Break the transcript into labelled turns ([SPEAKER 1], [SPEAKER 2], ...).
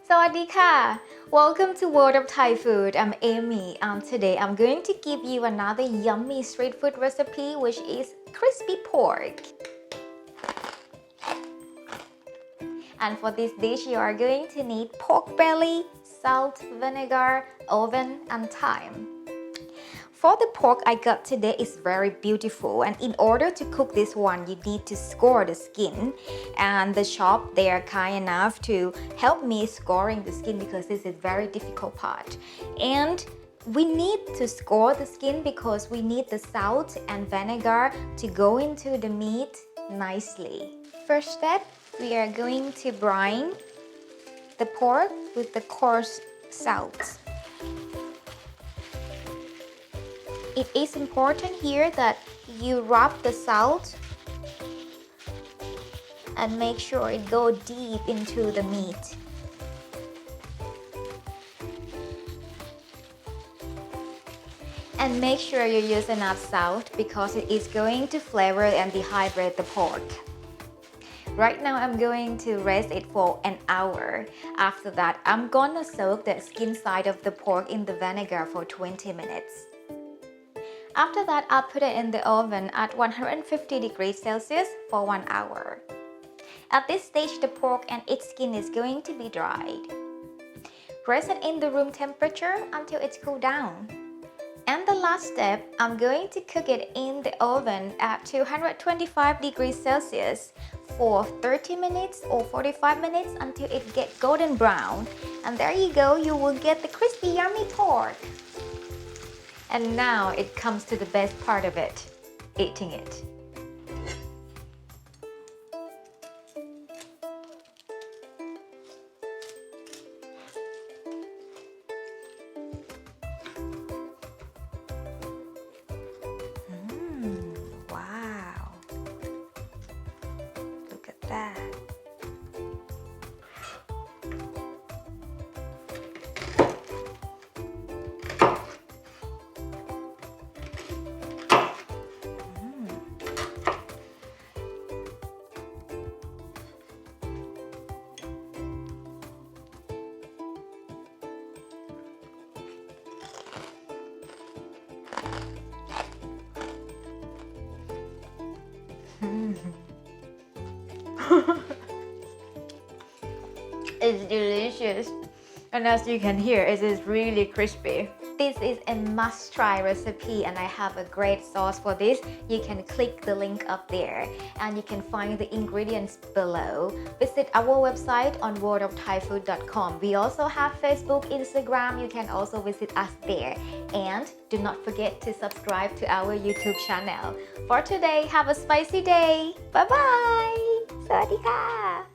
[SPEAKER 1] Sawadika! Welcome to World of Thai Food. I'm Amy. Today I'm going to give you another yummy street food recipe, which is crispy pork. And for this dish, you are going to need pork belly, salt, vinegar, oven, and thyme. For the pork I got today is very beautiful, and in order to cook this one, you need to score the skin. And the shop, they are kind enough to help me scoring the skin because this is very difficult part. And we need to score the skin because we need the salt and vinegar to go into the meat nicely. First step, we are going to brine the pork with the coarse salt. It is important here that you rub the salt and make sure it goes deep into the meat. And make sure you use enough salt because it is going to flavor and dehydrate the pork. Right now I'm going to rest it for an hour. After that, I'm gonna soak the skin side of the pork in the vinegar for 20 minutes. After that, I'll put it in the oven at 150 degrees Celsius for 1 hour. At this stage, the pork and its skin is going to be dried. Rest it in the room temperature until it's cooled down. And the last step, I'm going to cook it in the oven at 225 degrees Celsius for 30 minutes or 45 minutes until it gets golden brown. And there you go, you will get the crispy yummy pork. And now it comes to the best part of it, eating it. Wow. Look at that. It's delicious, and as you can hear, it is really crispy. This is a must-try recipe, and I have a great sauce for this. You can click the link up there, and you can find the ingredients below. Visit our website on worldofthaifood.com. We also have Facebook, Instagram. You can also visit us there. And do not forget to subscribe to our YouTube channel. For today, have a spicy day. Bye-bye! สวัสดีค่ะ